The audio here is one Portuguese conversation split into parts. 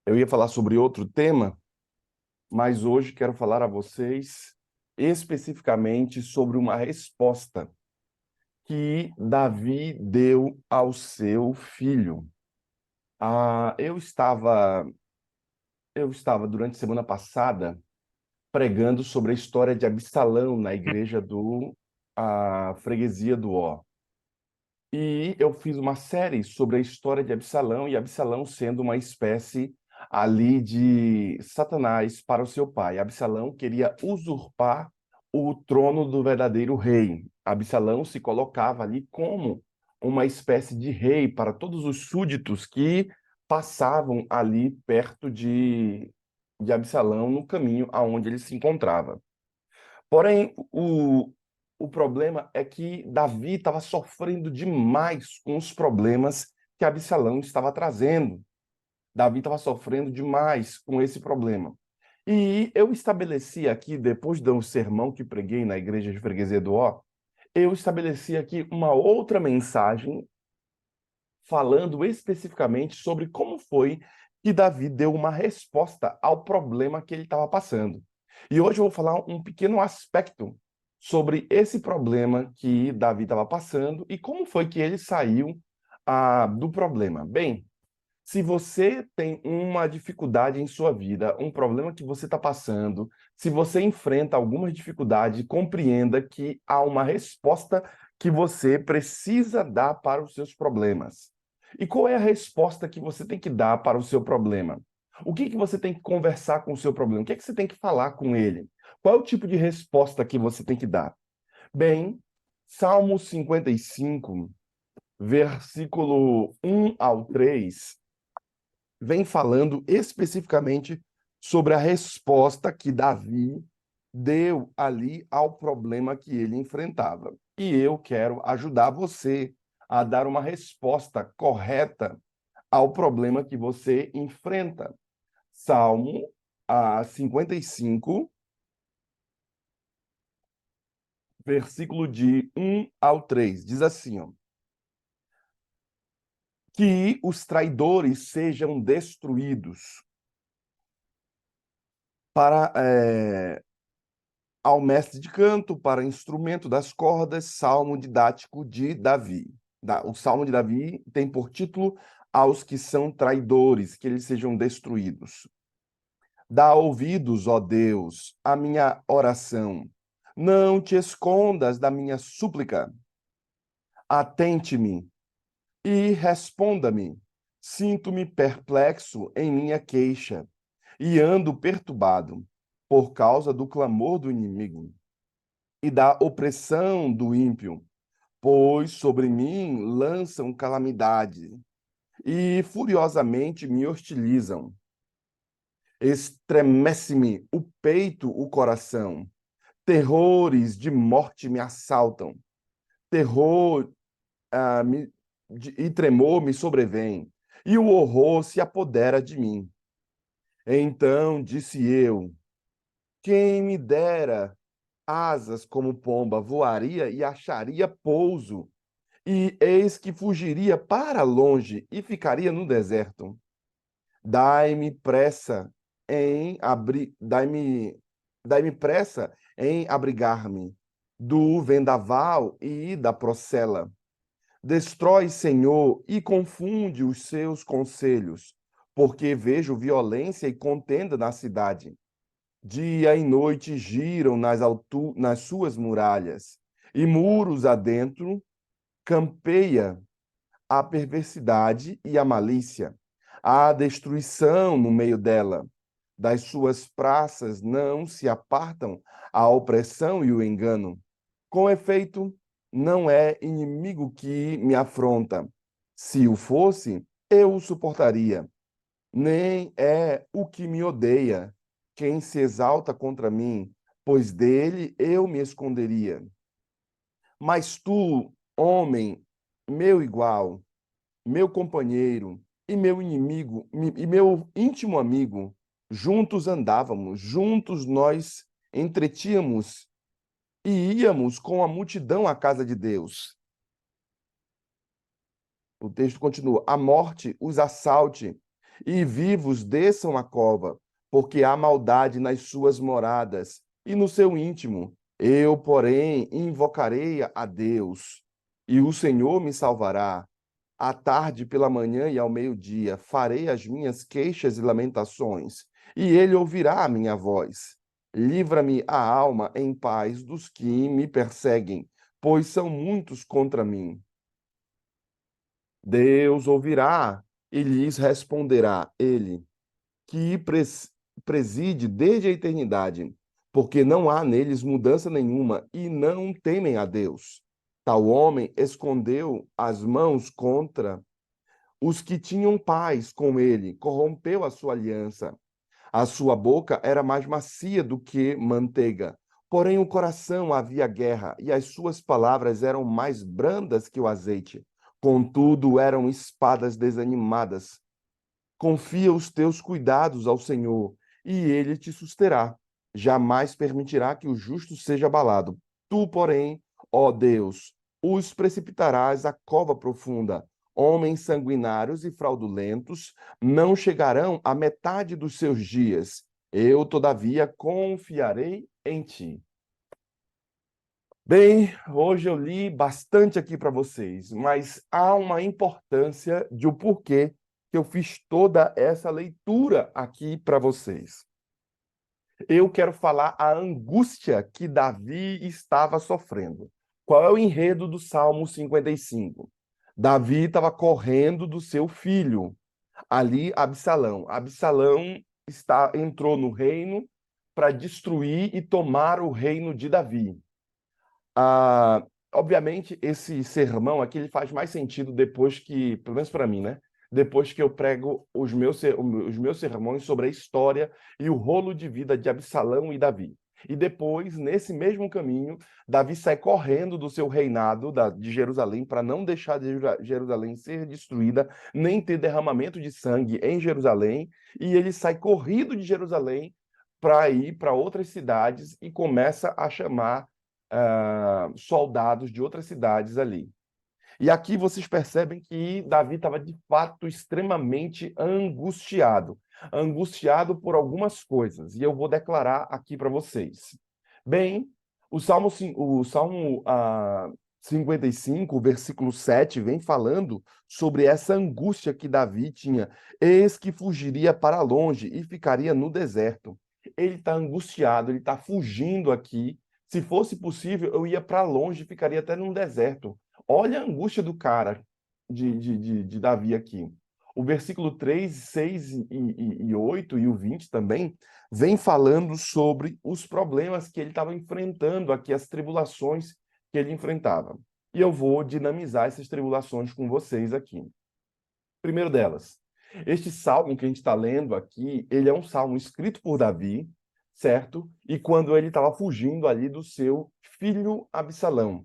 Eu ia falar sobre outro tema, mas hoje quero falar a vocês especificamente sobre uma resposta que Davi deu ao seu filho. Eu estava durante a semana passada pregando sobre a história de Absalão na igreja do Freguesia do Ó. E eu fiz uma série sobre a história de Absalão e Absalão sendo uma espécie ali de Satanás para o seu pai. Absalão queria usurpar o trono do verdadeiro rei. Absalão se colocava ali como uma espécie de rei para todos os súditos que passavam ali perto de Absalão no caminho aonde ele se encontrava. Porém, o problema é que Davi estava sofrendo demais com os problemas que Absalão estava trazendo. Davi estava sofrendo demais com esse problema. E eu estabeleci aqui, depois do sermão que preguei na igreja de Freguesia do Ó, eu estabeleci aqui uma outra mensagem falando especificamente sobre como foi que Davi deu uma resposta ao problema que ele estava passando. E hoje eu vou falar um pequeno aspecto sobre esse problema que Davi estava passando e como foi que ele saiu do problema. Bem, se você tem uma dificuldade em sua vida, um problema que você está passando, se você enfrenta alguma dificuldade, compreenda que há uma resposta que você precisa dar para os seus problemas. E qual é a resposta que você tem que dar para o seu problema? O que que você tem que conversar com o seu problema? O que é que você tem que falar com ele? Qual é o tipo de resposta que você tem que dar? Bem, Salmo 55, versículo 1 ao 3 vem falando especificamente sobre a resposta que Davi deu ali ao problema que ele enfrentava. E eu quero ajudar você a dar uma resposta correta ao problema que você enfrenta. Salmo 55, versículo de 1 ao 3, diz assim, ó, que os traidores sejam destruídos para ao mestre de canto, para instrumento das cordas, salmo didático de Davi. O salmo de Davi tem por título aos que são traidores, que eles sejam destruídos. Dá ouvidos, ó Deus, à minha oração. Não te escondas da minha súplica. Atente-me e responda-me. Sinto-me perplexo em minha queixa e ando perturbado por causa do clamor do inimigo e da opressão do ímpio, pois sobre mim lançam calamidade e furiosamente me hostilizam. Estremece-me o peito, o coração. Terrores de morte me assaltam. Terror e tremor me sobrevém, e o horror se apodera de mim. Então disse eu: quem me dera asas como pomba, voaria e acharia pouso, e eis que fugiria para longe e ficaria no deserto. Dai-me pressa dai-me pressa em abrigar-me do vendaval e da procela. Destrói, Senhor, e confunde os seus conselhos, porque vejo violência e contenda na cidade. Dia e noite giram nas suas muralhas, e muros adentro campeia a perversidade e a malícia. Há destruição no meio dela. Das suas praças não se apartam a opressão e o engano. Com efeito, não é inimigo que me afronta. Se o fosse, eu o suportaria. Nem é o que me odeia quem se exalta contra mim, pois dele eu me esconderia. Mas tu, homem, meu igual, meu companheiro e meu inimigo, e meu íntimo amigo, juntos andávamos, juntos nós entretínhamos e íamos com a multidão à casa de Deus. O texto continua: a morte os assalte e vivos desçam a cova, porque há maldade nas suas moradas e no seu íntimo. Eu, porém, invocarei a Deus, e o Senhor me salvará. À tarde, pela manhã e ao meio-dia, farei as minhas queixas e lamentações, e ele ouvirá a minha voz. Livra-me a alma em paz dos que me perseguem, pois são muitos contra mim. Deus ouvirá e lhes responderá, ele, que preside desde a eternidade, porque não há neles mudança nenhuma e não temem a Deus. Tal homem escondeu as mãos contra os que tinham paz com ele, corrompeu a sua aliança. A sua boca era mais macia do que manteiga, porém o coração havia guerra, e as suas palavras eram mais brandas que o azeite. Contudo, eram espadas desanimadas. Confia os teus cuidados ao Senhor, e ele te susterá. Jamais permitirá que o justo seja abalado. Tu, porém, ó Deus, os precipitarás à cova profunda. Homens sanguinários e fraudulentos não chegarão à metade dos seus dias. Eu, todavia, confiarei em ti. Bem, hoje eu li bastante aqui para vocês, mas há uma importância de o porquê que eu fiz toda essa leitura aqui para vocês. Eu quero falar a angústia que Davi estava sofrendo. Qual é o enredo do Salmo 55? Davi estava correndo do seu filho, ali Absalão. Absalão entrou no reino para destruir e tomar o reino de Davi. Ah, obviamente, esse sermão aqui ele faz mais sentido depois que, pelo menos para mim, né? Depois que eu prego os meus sermões sobre a história e o rolo de vida de Absalão e Davi. E depois, nesse mesmo caminho, Davi sai correndo do seu reinado de Jerusalém para não deixar Jerusalém ser destruída, nem ter derramamento de sangue em Jerusalém. E ele sai corrido de Jerusalém para ir para outras cidades e começa a chamar soldados de outras cidades ali. E aqui vocês percebem que Davi estava de fato extremamente angustiado, angustiado por algumas coisas, e eu vou declarar aqui para vocês. Bem, o Salmo 55, o versículo 7, vem falando sobre essa angústia que Davi tinha. Eis que fugiria para longe e ficaria no deserto. Ele está angustiado, ele está fugindo aqui. Se fosse possível, eu ia para longe, ficaria até num deserto. Olha a angústia do cara, de Davi aqui. O versículo 3, 6 e 8 e o 20 também vem falando sobre os problemas que ele estava enfrentando aqui, as tribulações que ele enfrentava. E eu vou dinamizar essas tribulações com vocês aqui. Primeiro delas, este salmo que a gente está lendo aqui, ele é um salmo escrito por Davi, certo? E quando ele estava fugindo ali do seu filho Absalão.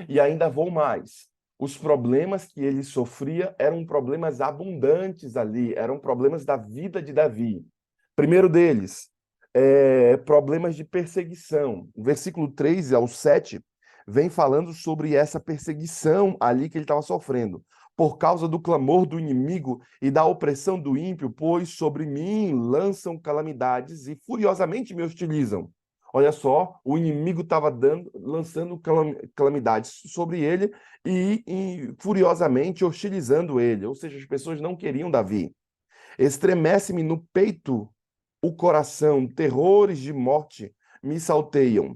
E ainda vou mais. Os problemas que ele sofria eram problemas abundantes ali, eram problemas da vida de Davi. Primeiro deles, problemas de perseguição. O versículo 3 ao 7 vem falando sobre essa perseguição ali que ele estava sofrendo. Por causa do clamor do inimigo e da opressão do ímpio, pois sobre mim lançam calamidades e furiosamente me hostilizam. Olha só, o inimigo estava lançando calamidades sobre ele e furiosamente hostilizando ele. Ou seja, as pessoas não queriam Davi. Estremece-me no peito o coração, terrores de morte me salteiam.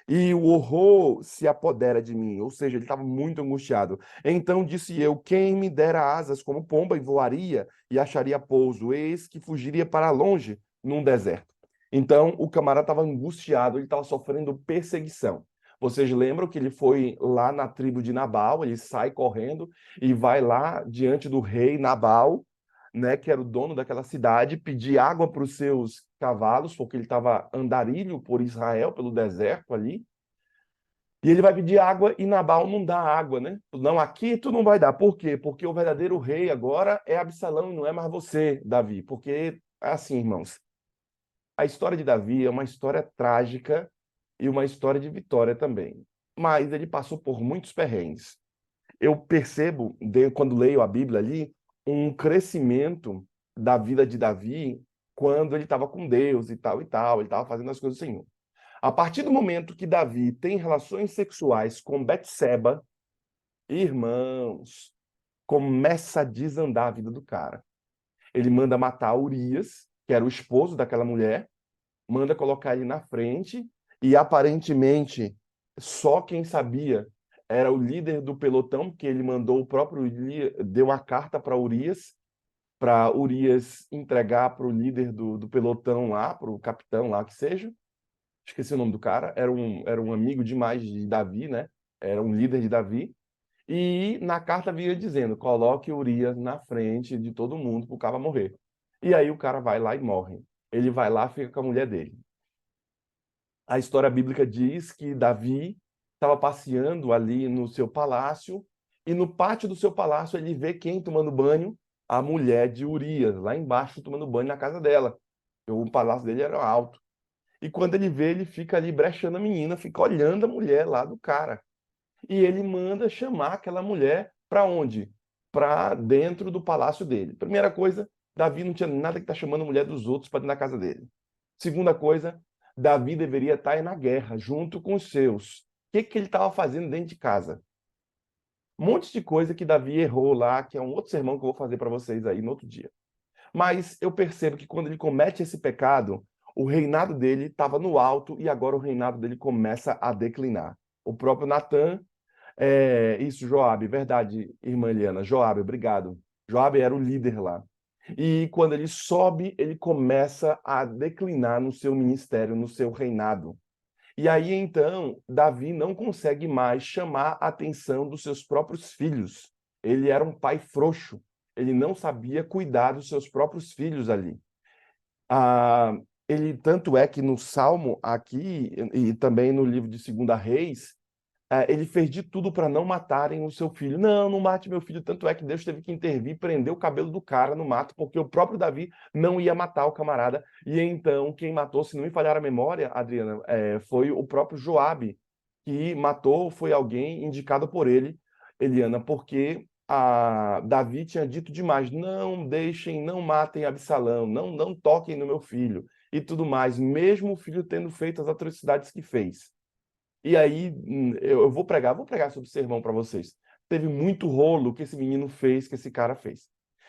E o horror se apodera de mim, ou seja, ele estava muito angustiado. Então disse eu: quem me dera asas como pomba e voaria e acharia pouso, eis que fugiria para longe num deserto. Então o camarada estava angustiado, ele estava sofrendo perseguição. Vocês lembram que ele foi lá na tribo de Nabal, ele sai correndo e vai lá diante do rei Nabal, né, que era o dono daquela cidade, pedir água para os seus cavalos, porque ele estava andarilho por Israel, pelo deserto ali. E ele vai pedir água e Nabal não dá água, né? Não, aqui tu não vai dar. Por quê? Porque o verdadeiro rei agora é Absalão e não é mais você, Davi. Porque, assim, irmãos, a história de Davi é uma história trágica e uma história de vitória também. Mas ele passou por muitos perrengues. Eu percebo, quando leio a Bíblia ali, um crescimento da vida de Davi quando ele estava com Deus e tal, ele estava fazendo as coisas do Senhor. A partir do momento que Davi tem relações sexuais com Betseba, irmãos, começa a desandar a vida do cara. Ele manda matar Urias, que era o esposo daquela mulher, manda colocar ele na frente, e aparentemente só quem sabia era o líder do pelotão, que ele mandou o próprio Urias, deu uma carta para Urias entregar para o líder do pelotão lá, para o capitão lá que seja. Esqueci o nome do cara, era um amigo demais de Davi, né? Era um líder de Davi. E na carta vinha dizendo: coloque Urias na frente de todo mundo para o cara morrer. E aí o cara vai lá e morre. Ele vai lá e fica com a mulher dele. A história bíblica diz que Davi estava passeando ali no seu palácio, e no pátio do seu palácio ele vê quem tomando banho? A mulher de Urias, lá embaixo tomando banho na casa dela. O palácio dele era alto. E quando ele vê, ele fica ali brechando a menina, fica olhando a mulher lá do cara. E ele manda chamar aquela mulher para onde? Para dentro do palácio dele. Primeira coisa, Davi não tinha nada que estar chamando a mulher dos outros para dentro da casa dele. Segunda coisa, Davi deveria estar na guerra, junto com os seus. O que ele estava fazendo dentro de casa? Um monte de coisa que Davi errou lá, que é um outro sermão que eu vou fazer para vocês aí no outro dia. Mas eu percebo que quando ele comete esse pecado, o reinado dele estava no alto e agora o reinado dele começa a declinar. O próprio Natan, isso, Joabe, verdade, irmã Eliana, Joabe, obrigado. Joabe era o líder lá. E quando ele sobe, ele começa a declinar no seu ministério, no seu reinado. E aí então, Davi não consegue mais chamar a atenção dos seus próprios filhos. Ele era um pai frouxo. Ele não sabia cuidar dos seus próprios filhos ali. Ah, ele tanto é que no Salmo aqui e também no livro de Segunda Reis, ele fez de tudo para não matarem o seu filho. Não, não mate meu filho. Tanto é que Deus teve que intervir, prender o cabelo do cara no mato, porque o próprio Davi não ia matar o camarada. E então, quem matou, se não me falhar a memória, Adriana, foi o próprio Joabe, que matou, foi alguém indicado por ele, Eliana, porque Davi tinha dito demais: não deixem, não matem Absalão, não toquem no meu filho e tudo mais, mesmo o filho tendo feito as atrocidades que fez. E aí, eu vou pregar sobre o sermão para vocês. Teve muito rolo que esse menino fez, que esse cara fez.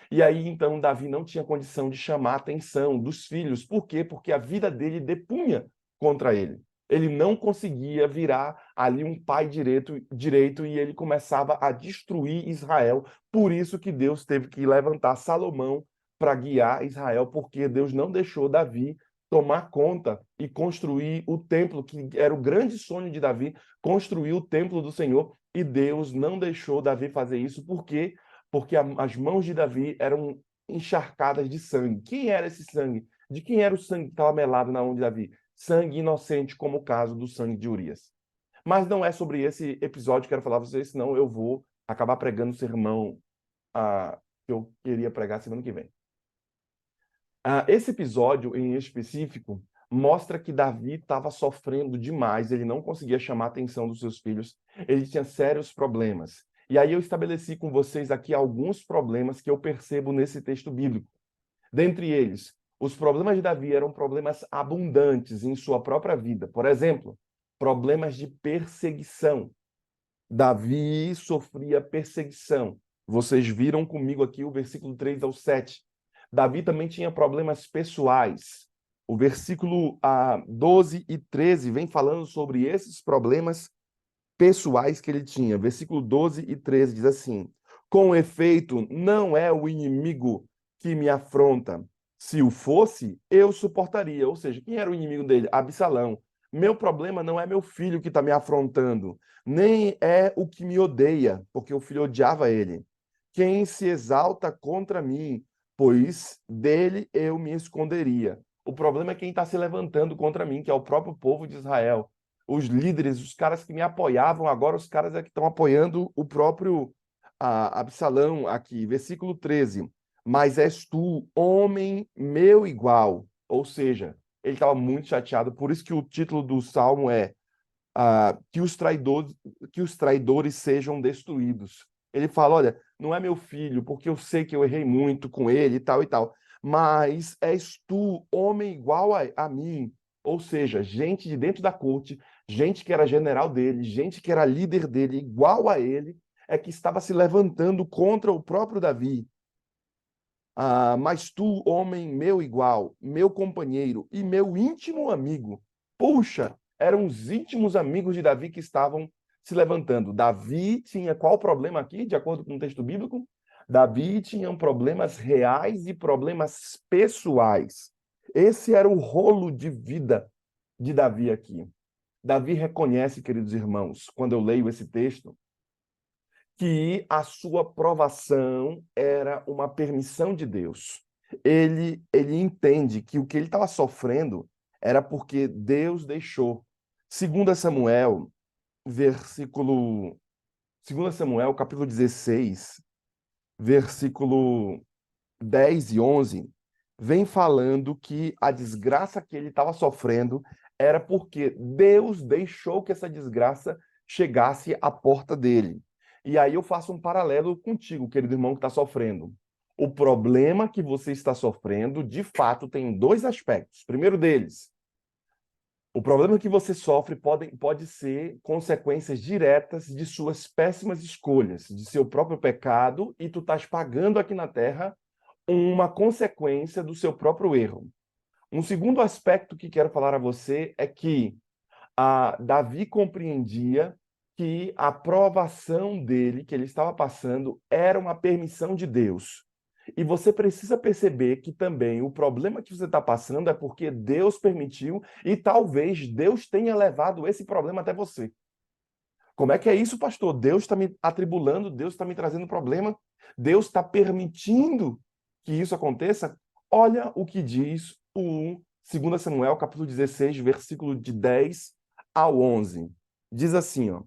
E aí, então, Davi não tinha condição de chamar a atenção dos filhos. Por quê? Porque a vida dele depunha contra ele. Ele não conseguia virar ali um pai direito e ele começava a destruir Israel. Por isso que Deus teve que levantar Salomão para guiar Israel, porque Deus não deixou Davi tomar conta e construir o templo, que era o grande sonho de Davi, construir o templo do Senhor, e Deus não deixou Davi fazer isso. Por quê? Porque as mãos de Davi eram encharcadas de sangue. Quem era esse sangue? De quem era o sangue que estava melado na mão de Davi? Sangue inocente, como o caso do sangue de Urias. Mas não é sobre esse episódio que eu quero falar para vocês, senão eu vou acabar pregando o sermão que eu queria pregar semana que vem. Esse episódio em específico mostra que Davi estava sofrendo demais, ele não conseguia chamar a atenção dos seus filhos, ele tinha sérios problemas. E aí eu estabeleci com vocês aqui alguns problemas que eu percebo nesse texto bíblico. Dentre eles, os problemas de Davi eram problemas abundantes em sua própria vida. Por exemplo, problemas de perseguição. Davi sofria perseguição. Vocês viram comigo aqui o versículo 3 ao 7. Davi também tinha problemas pessoais. O versículo 12 e 13 vem falando sobre esses problemas pessoais que ele tinha. Versículo 12 e 13 diz assim: com efeito, não é o inimigo que me afronta. Se o fosse, eu suportaria. Ou seja, quem era o inimigo dele? Absalão. Meu problema não é meu filho que está me afrontando, nem é o que me odeia, porque o filho odiava ele. Quem se exalta contra mim, pois dele eu me esconderia. O problema é quem está se levantando contra mim, que é o próprio povo de Israel. Os líderes, os caras que me apoiavam, agora os caras é que estão apoiando o próprio Absalão aqui. Versículo 13. Mas és tu, homem meu igual. Ou seja, ele estava muito chateado, por isso que o título do salmo é que os traidores sejam destruídos. Ele fala: olha, não é meu filho, porque eu sei que eu errei muito com ele e tal e tal. Mas és tu, homem igual a mim, ou seja, gente de dentro da corte, gente que era general dele, gente que era líder dele, igual a ele, é que estava se levantando contra o próprio Davi. Mas tu, homem meu igual, meu companheiro e meu íntimo amigo. Puxa, eram os íntimos amigos de Davi que estavam se levantando. Davi tinha qual problema aqui, de acordo com o texto bíblico? Davi tinha problemas reais e problemas pessoais. Esse era o rolo de vida de Davi aqui. Davi reconhece, queridos irmãos, quando eu leio esse texto, que a sua provação era uma permissão de Deus. Ele entende que o que ele estava sofrendo era porque Deus deixou. 2 Samuel, versículo 2 Samuel, capítulo 16, versículo 10 e 11, vem falando que a desgraça que ele estava sofrendo era porque Deus deixou que essa desgraça chegasse à porta dele. E aí eu faço um paralelo contigo, querido irmão que está sofrendo. O problema que você está sofrendo, de fato, tem dois aspectos. Primeiro deles, o problema que você sofre pode ser consequências diretas de suas péssimas escolhas, de seu próprio pecado, e tu estás pagando aqui na terra uma consequência do seu próprio erro. Um segundo aspecto que quero falar a você é que Davi compreendia que a provação dele, que ele estava passando, era uma permissão de Deus. E você precisa perceber que também o problema que você está passando é porque Deus permitiu e talvez Deus tenha levado esse problema até você. Como é que é isso, pastor? Deus está me atribulando, Deus está me trazendo problema, Deus está permitindo que isso aconteça? Olha o que diz o 2 Samuel, capítulo 16, versículo de 10 ao 11. Diz assim, ó: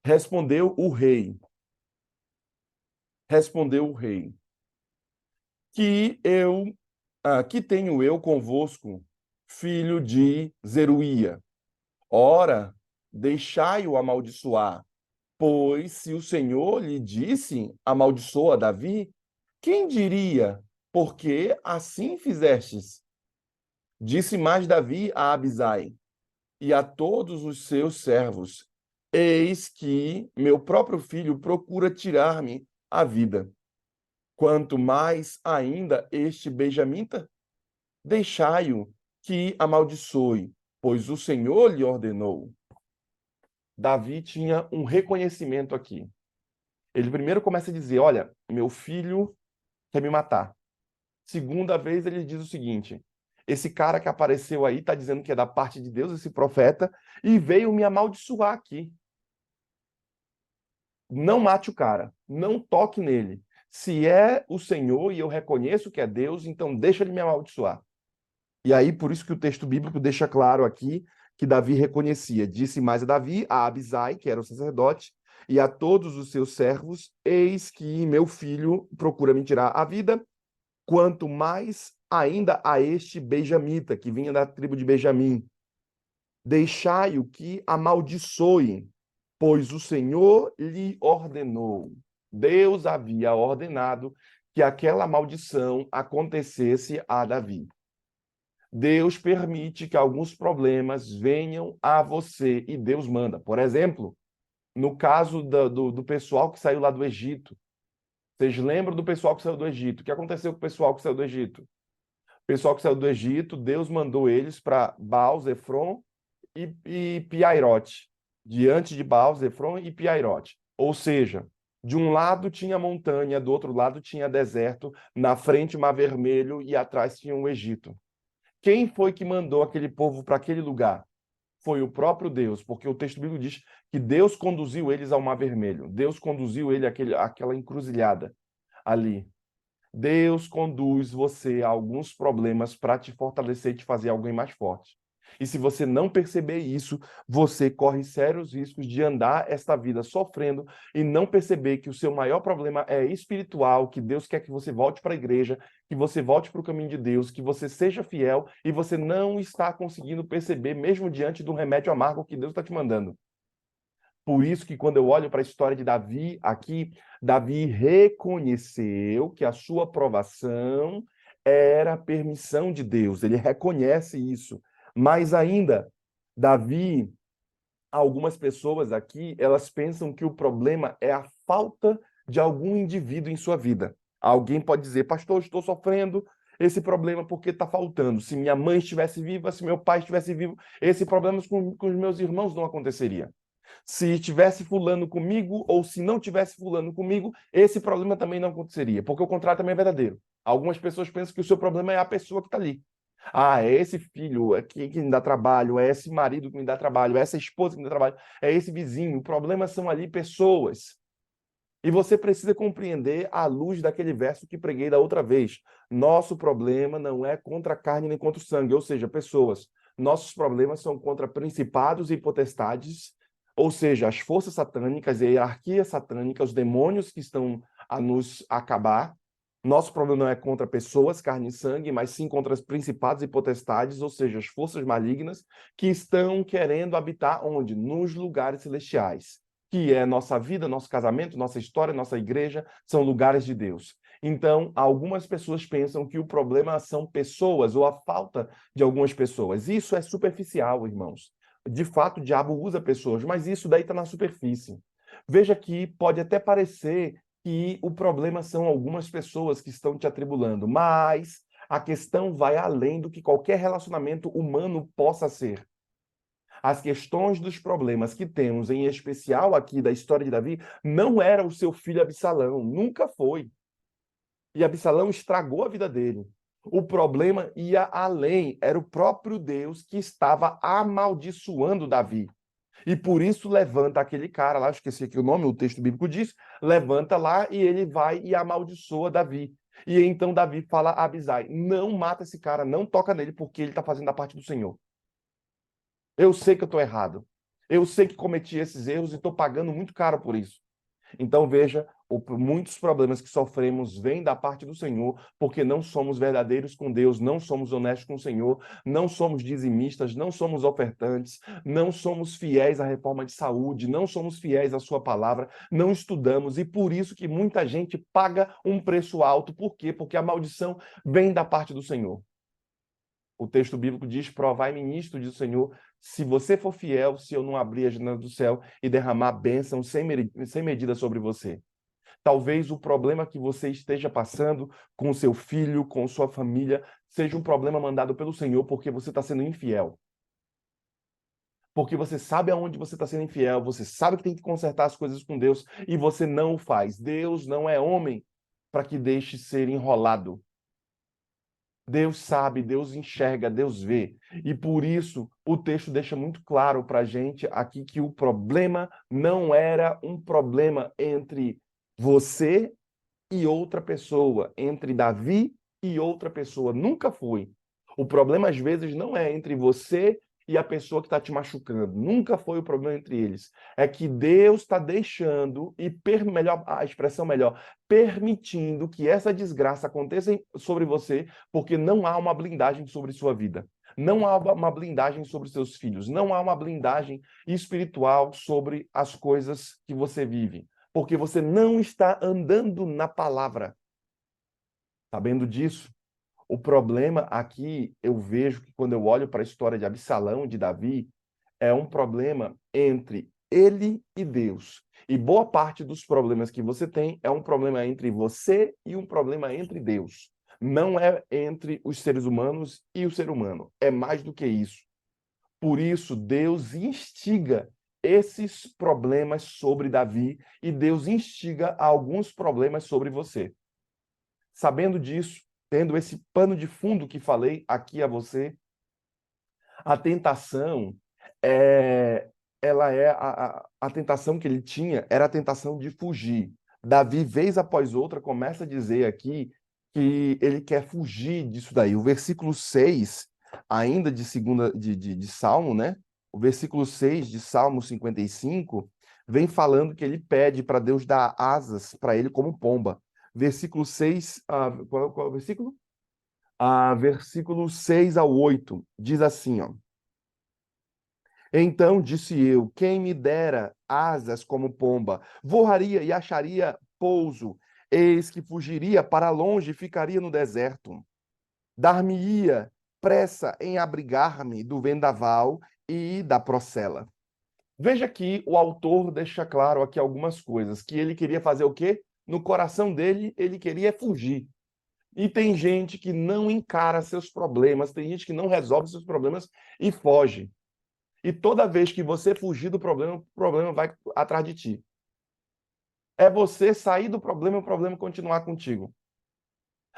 Respondeu o rei, respondeu o rei, que tenho eu convosco, filho de Zeruia? Ora, deixai-o amaldiçoar. Pois se o Senhor lhe disse, amaldiçoa Davi, quem diria, porque assim fizestes? Disse mais Davi a Abisai e a todos os seus servos: Eis que meu próprio filho procura tirar-me a vida. Quanto mais ainda este benjamita, deixai-o que amaldiçoe, pois o Senhor lhe ordenou. Davi tinha um reconhecimento aqui. Ele primeiro começa a dizer: Olha, meu filho quer me matar. Segunda vez ele diz o seguinte: esse cara que apareceu aí está dizendo que é da parte de Deus, esse profeta, e veio me amaldiçoar aqui. Não mate o cara, não toque nele. Se é o Senhor e eu reconheço que é Deus, então deixa ele me amaldiçoar. E aí, por isso que o texto bíblico deixa claro aqui que Davi reconhecia. Disse mais a Davi, a Abisai, que era o sacerdote, e a todos os seus servos: Eis que meu filho procura me tirar a vida, quanto mais ainda a este benjamita, que vinha da tribo de Benjamim. Deixai-o que amaldiçoe, pois o Senhor lhe ordenou. Deus havia ordenado que aquela maldição acontecesse a Davi. Deus permite que alguns problemas venham a você e Deus manda. Por exemplo, no caso do pessoal que saiu lá do Egito. Vocês lembram do pessoal que saiu do Egito? O que aconteceu com o pessoal que saiu do Egito? O pessoal que saiu do Egito, Deus mandou eles para Baal, Zefron e Piairote. Diante de Baal, Zefron e Piairote. Ou seja, de um lado tinha montanha, do outro lado tinha deserto, na frente Mar Vermelho e atrás tinha o Egito. Quem foi que mandou aquele povo para aquele lugar? Foi o próprio Deus, porque o texto bíblico diz que Deus conduziu eles ao Mar Vermelho. Deus conduziu ele àquela encruzilhada ali. Deus conduz você a alguns problemas para te fortalecer e te fazer alguém mais forte. E se você não perceber isso, você corre sérios riscos de andar esta vida sofrendo e não perceber que o seu maior problema é espiritual, que Deus quer que você volte para a igreja, que você volte para o caminho de Deus, que você seja fiel e você não está conseguindo perceber, mesmo diante do remédio amargo que Deus está te mandando. Por isso que quando eu olho para a história de Davi aqui, Davi reconheceu que a sua aprovação era a permissão de Deus. Ele reconhece isso. Mas ainda, Davi, algumas pessoas aqui, elas pensam que o problema é a falta de algum indivíduo em sua vida. Alguém pode dizer, pastor, eu estou sofrendo esse problema porque está faltando. Se minha mãe estivesse viva, se meu pai estivesse vivo, esse problema com os meus irmãos não aconteceria. Se tivesse fulano comigo ou se não tivesse fulano comigo, esse problema também não aconteceria, porque o contrário também é verdadeiro. Algumas pessoas pensam que o seu problema é a pessoa que está ali. Ah, é esse filho que me dá trabalho, é esse marido que me dá trabalho, é essa esposa que me dá trabalho, é esse vizinho. O problema são ali pessoas. E você precisa compreender à luz daquele verso que preguei da outra vez. Nosso problema não é contra a carne nem contra o sangue, ou seja, pessoas. Nossos problemas são contra principados e potestades, ou seja, as forças satânicas, a hierarquia satânica, os demônios que estão a nos acabar. Nosso problema não é contra pessoas, carne e sangue, mas sim contra os principados e potestades, ou seja, as forças malignas que estão querendo habitar onde? Nos lugares celestiais, que é nossa vida, nosso casamento, nossa história, nossa igreja, são lugares de Deus. Então, algumas pessoas pensam que o problema são pessoas ou a falta de algumas pessoas. Isso é superficial, irmãos. De fato, o diabo usa pessoas, mas isso daí está na superfície. Veja que pode até parecer que o problema são algumas pessoas que estão te atribulando, mas a questão vai além do que qualquer relacionamento humano possa ser. As questões dos problemas que temos, em especial aqui da história de Davi, não era o seu filho Absalão, nunca foi. E Absalão estragou a vida dele. O problema ia além, era o próprio Deus que estava amaldiçoando Davi. E por isso levanta aquele cara lá, esqueci aqui o nome, o texto bíblico diz, levanta lá e ele vai e amaldiçoa Davi. E então Davi fala a Abisai, não mata esse cara, não toca nele, porque ele está fazendo a parte do Senhor. Eu sei que eu estou errado. Eu sei que cometi esses erros e estou pagando muito caro por isso. Então veja, muitos problemas que sofremos vêm da parte do Senhor, porque não somos verdadeiros com Deus, não somos honestos com o Senhor, não somos dizimistas, não somos ofertantes, não somos fiéis à reforma de saúde, não somos fiéis à sua palavra, não estudamos e por isso que muita gente paga um preço alto. Por quê? Porque a maldição vem da parte do Senhor. O texto bíblico diz: provai-me nisto, diz o Senhor, se você for fiel, se eu não abrir a janela do céu e derramar bênção sem medida sobre você. Talvez o problema que você esteja passando com o seu filho, com sua família, seja um problema mandado pelo Senhor porque você está sendo infiel. Porque você sabe aonde você está sendo infiel, você sabe que tem que consertar as coisas com Deus e você não o faz. Deus não é homem para que deixe ser enrolado. Deus sabe, Deus enxerga, Deus vê. E por isso o texto deixa muito claro para a gente aqui que o problema não era um problema entre você e outra pessoa, entre Davi e outra pessoa. Nunca foi. O problema, às vezes, não é entre você e a pessoa que está te machucando. Nunca foi o problema entre eles. É que Deus está deixando, e melhor, a expressão melhor, permitindo que essa desgraça aconteça sobre você, porque não há uma blindagem sobre sua vida. Não há uma blindagem sobre seus filhos. Não há uma blindagem espiritual sobre as coisas que você vive. Porque você não está andando na palavra. Sabendo disso, o problema aqui, eu vejo que quando eu olho para a história de Absalão, de Davi, é um problema entre ele e Deus. E boa parte dos problemas que você tem é um problema entre você e um problema entre Deus. Não é entre os seres humanos e o ser humano. É mais do que isso. Por isso, Deus instiga esses problemas sobre Davi e Deus instiga alguns problemas sobre você. Sabendo disso, tendo esse pano de fundo que falei aqui a você, a tentação ela é a tentação que ele tinha era a tentação de fugir. Davi, vez após outra, começa a dizer aqui que ele quer fugir disso daí. O versículo 6, ainda de segunda de Salmo, né? O versículo 6 de Salmo 55 vem falando que ele pede para Deus dar asas para ele como pomba. Versículo 6, qual é o versículo? Versículo 6 ao 8, diz assim, ó. Então disse eu, quem me dera asas como pomba, voaria e acharia pouso, eis que fugiria para longe e ficaria no deserto. Dar-me-ia pressa em abrigar-me do vendaval e da procela. Veja que o autor deixa claro aqui algumas coisas, que ele queria fazer o quê? No coração dele, ele queria fugir. E tem gente que não encara seus problemas, tem gente que não resolve seus problemas e foge. E toda vez que você fugir do problema, o problema vai atrás de ti. É você sair do problema e o problema continuar contigo.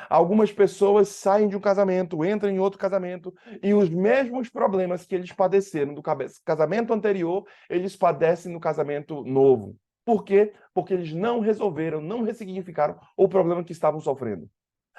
Algumas pessoas saem de um casamento, entram em outro casamento, e os mesmos problemas que eles padeceram do casamento anterior, eles padecem no casamento novo. Por quê? Porque eles não resolveram, não ressignificaram o problema que estavam sofrendo.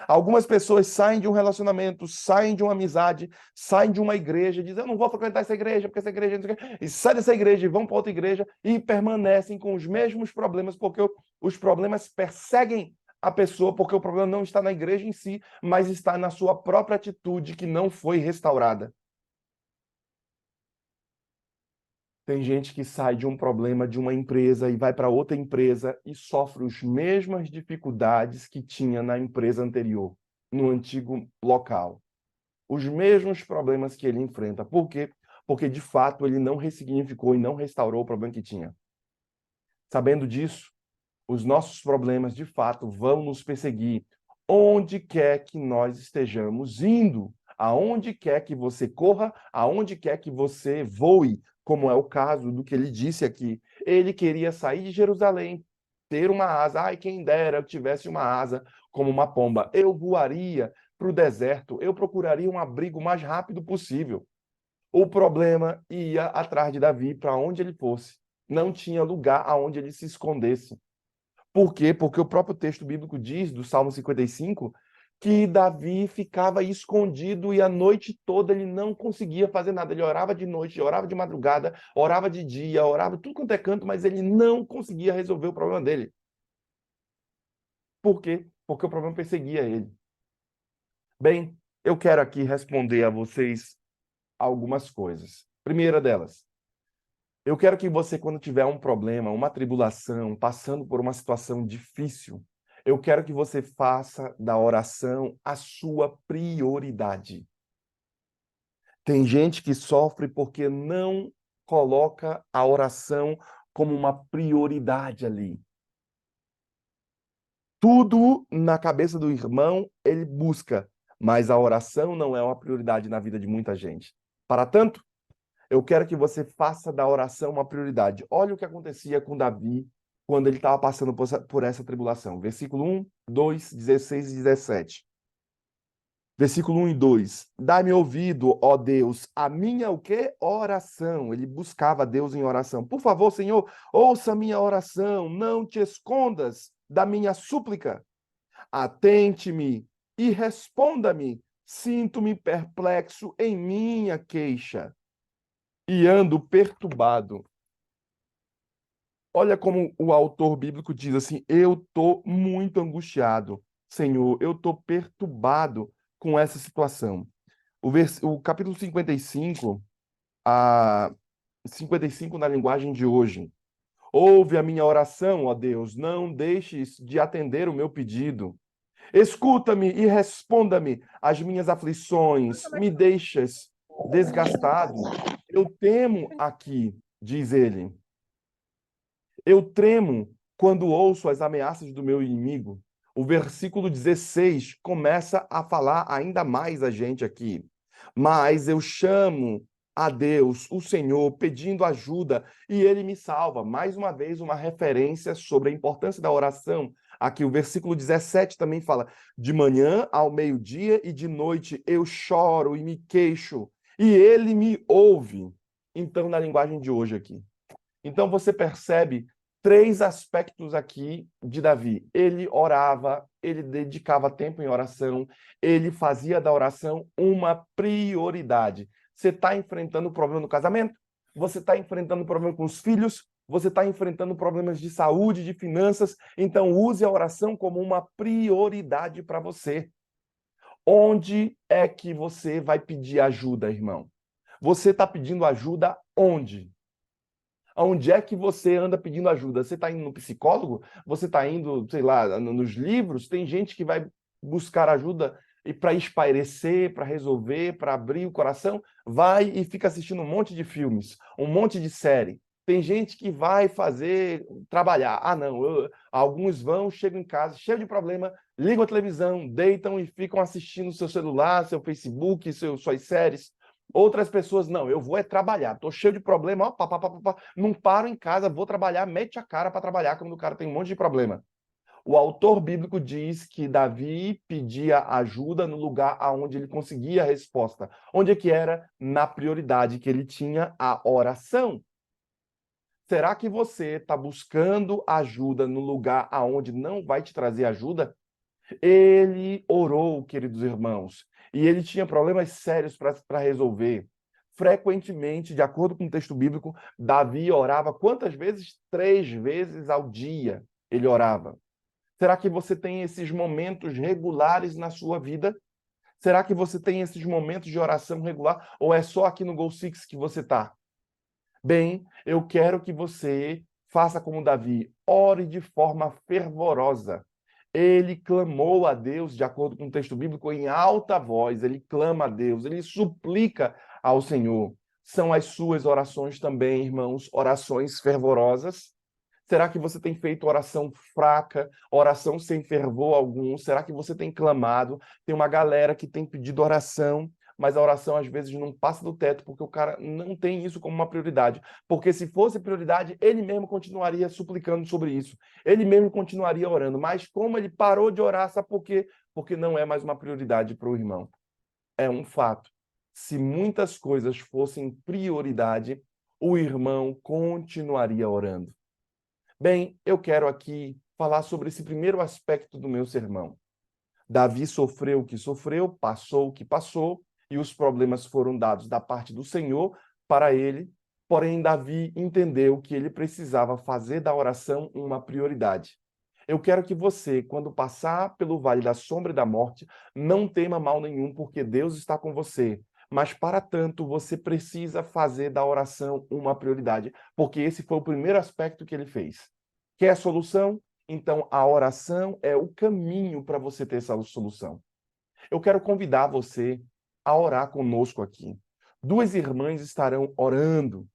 Algumas pessoas saem de um relacionamento, saem de uma amizade, saem de uma igreja, dizem, eu não vou frequentar essa igreja, porque essa igreja não sei o quê, e saem dessa igreja e vão para outra igreja e permanecem com os mesmos problemas, porque os problemas perseguem a pessoa, porque o problema não está na igreja em si, mas está na sua própria atitude que não foi restaurada. Tem gente que sai de um problema de uma empresa e vai para outra empresa e sofre as mesmas dificuldades que tinha na empresa anterior, no antigo local. Os mesmos problemas que ele enfrenta. Por quê? Porque, de fato, ele não ressignificou e não restaurou o problema que tinha. Sabendo disso, os nossos problemas, de fato, vão nos perseguir onde quer que nós estejamos indo, aonde quer que você corra, aonde quer que você voe, como é o caso do que ele disse aqui. Ele queria sair de Jerusalém, ter uma asa. Ai, quem dera eu tivesse uma asa como uma pomba. Eu voaria para o deserto, eu procuraria um abrigo o mais rápido possível. O problema ia atrás de Davi para onde ele fosse. Não tinha lugar aonde ele se escondesse. Por quê? Porque o próprio texto bíblico diz, do Salmo 55, que Davi ficava escondido e a noite toda ele não conseguia fazer nada. Ele orava de noite, orava de madrugada, orava de dia, orava tudo quanto é canto, mas ele não conseguia resolver o problema dele. Por quê? Porque o problema perseguia ele. Bem, eu quero aqui responder a vocês algumas coisas. Primeira delas, eu quero que você, quando tiver um problema, uma tribulação, passando por uma situação difícil, eu quero que você faça da oração a sua prioridade. Tem gente que sofre porque não coloca a oração como uma prioridade ali. Tudo na cabeça do irmão ele busca, mas a oração não é uma prioridade na vida de muita gente. Para tanto, eu quero que você faça da oração uma prioridade. Olha o que acontecia com Davi quando ele estava passando por essa tribulação. Versículo 1, 2, 16 e 17. Versículo 1 e 2. Dá-me ouvido, ó Deus, a minha o quê? Oração. Ele buscava Deus em oração. Por favor, Senhor, ouça a minha oração. Não te escondas da minha súplica. Atente-me e responda-me. Sinto-me perplexo em minha queixa e ando perturbado. Olha como o autor bíblico diz assim: eu estou muito angustiado, Senhor, eu estou perturbado com essa situação. O capítulo 55, a 55 na linguagem de hoje. Ouve a minha oração, ó Deus, não deixes de atender o meu pedido. Escuta-me e responda-me as minhas aflições, me deixas desgastado. Eu temo aqui, diz ele. Eu tremo quando ouço as ameaças do meu inimigo. O versículo 16 começa a falar ainda mais a gente aqui. Mas eu chamo a Deus, o Senhor, pedindo ajuda e ele me salva. Mais uma vez, uma referência sobre a importância da oração. Aqui o versículo 17 também fala: de manhã ao meio-dia e de noite eu choro e me queixo, e ele me ouve. Então, na linguagem de hoje aqui. Então você percebe três aspectos aqui de Davi. Ele orava, ele dedicava tempo em oração, ele fazia da oração uma prioridade. Você está enfrentando problema no casamento? Você está enfrentando problema com os filhos? Você está enfrentando problemas de saúde, de finanças? Então use a oração como uma prioridade para você. Onde é que você vai pedir ajuda, irmão? Você está pedindo ajuda onde? Aonde é que você anda pedindo ajuda? Você está indo no psicólogo? Você está indo, sei lá, nos livros? Tem gente que vai buscar ajuda e para espairecer, para resolver, para abrir o coração, vai e fica assistindo um monte de filmes, um monte de série. Tem gente que vai fazer, trabalhar. Ah, não, alguns vão, chegam em casa, cheio de problema, ligam a televisão, deitam e ficam assistindo seu celular, seu Facebook, suas séries. Outras pessoas, não, eu vou é trabalhar, tô cheio de problema, ó, pá, pá, pá, pá, não paro em casa, vou trabalhar, mete a cara para trabalhar quando o cara tem um monte de problema. O autor bíblico diz que Davi pedia ajuda no lugar aonde ele conseguia a resposta. Onde é que era? Na prioridade que ele tinha, a oração. Será que você está buscando ajuda no lugar aonde não vai te trazer ajuda? Ele orou, queridos irmãos, e ele tinha problemas sérios para resolver. Frequentemente, de acordo com o texto bíblico, Davi orava quantas vezes? 3 vezes ao dia ele orava. Será que você tem esses momentos regulares na sua vida? Será que você tem esses momentos de oração regular? Ou é só aqui no Go Six que você está? Bem, eu quero que você faça como Davi, ore de forma fervorosa. Ele clamou a Deus, de acordo com o texto bíblico, em alta voz. Ele clama a Deus, ele suplica ao Senhor. São as suas orações também, irmãos, orações fervorosas? Será que você tem feito oração fraca, oração sem fervor algum? Será que você tem clamado? Tem uma galera que tem pedido oração, mas a oração às vezes não passa do teto porque o cara não tem isso como uma prioridade. Porque se fosse prioridade, ele mesmo continuaria suplicando sobre isso. Ele mesmo continuaria orando. Mas como ele parou de orar, sabe por quê? Porque não é mais uma prioridade para o irmão. É um fato. Se muitas coisas fossem prioridade, o irmão continuaria orando. Bem, eu quero aqui falar sobre esse primeiro aspecto do meu sermão. Davi sofreu o que sofreu, passou o que passou, e os problemas foram dados da parte do Senhor para ele. Porém, Davi entendeu que ele precisava fazer da oração uma prioridade. Eu quero que você, quando passar pelo vale da sombra e da morte, não tema mal nenhum, porque Deus está com você. Mas, para tanto, você precisa fazer da oração uma prioridade, porque esse foi o primeiro aspecto que ele fez. Quer a solução? Então, a oração é o caminho para você ter essa solução. Eu quero convidar você a orar conosco aqui. Duas irmãs estarão orando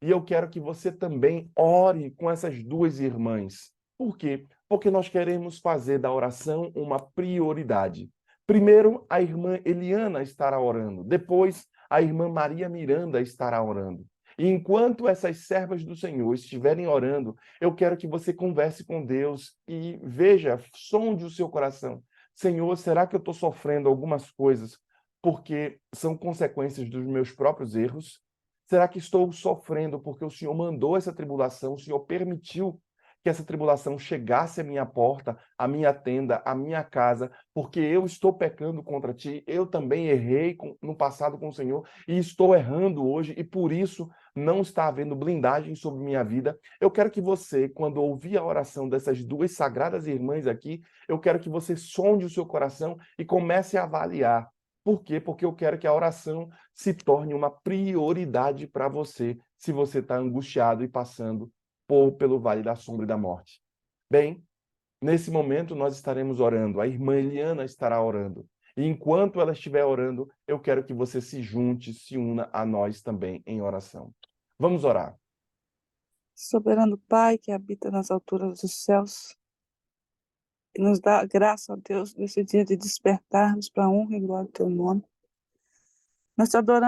e eu quero que você também ore com essas duas irmãs. Por quê? Porque nós queremos fazer da oração uma prioridade. Primeiro, a irmã Eliana estará orando. Depois, a irmã Maria Miranda estará orando. E enquanto essas servas do Senhor estiverem orando, eu quero que você converse com Deus e veja, sonde o seu coração. Senhor, será que eu estou sofrendo algumas coisas porque são consequências dos meus próprios erros? Será que estou sofrendo porque o Senhor mandou essa tribulação, o Senhor permitiu que essa tribulação chegasse à minha porta, à minha tenda, à minha casa, porque eu estou pecando contra ti, eu também errei no passado com o Senhor e estou errando hoje e por isso não está havendo blindagem sobre minha vida. Eu quero que você, quando ouvir a oração dessas duas sagradas irmãs aqui, eu quero que você sonde o seu coração e comece a avaliar. Por quê? Porque eu quero que a oração se torne uma prioridade para você, se você está angustiado e passando pelo vale da sombra e da morte. Bem, nesse momento nós estaremos orando, a irmã Eliana estará orando. E enquanto ela estiver orando, eu quero que você se junte, se una a nós também em oração. Vamos orar. Soberano Pai, que habita nas alturas dos céus, que nos dá graça, ó Deus, nesse dia de despertarmos para a honra e glória do teu nome. Nós te adoramos.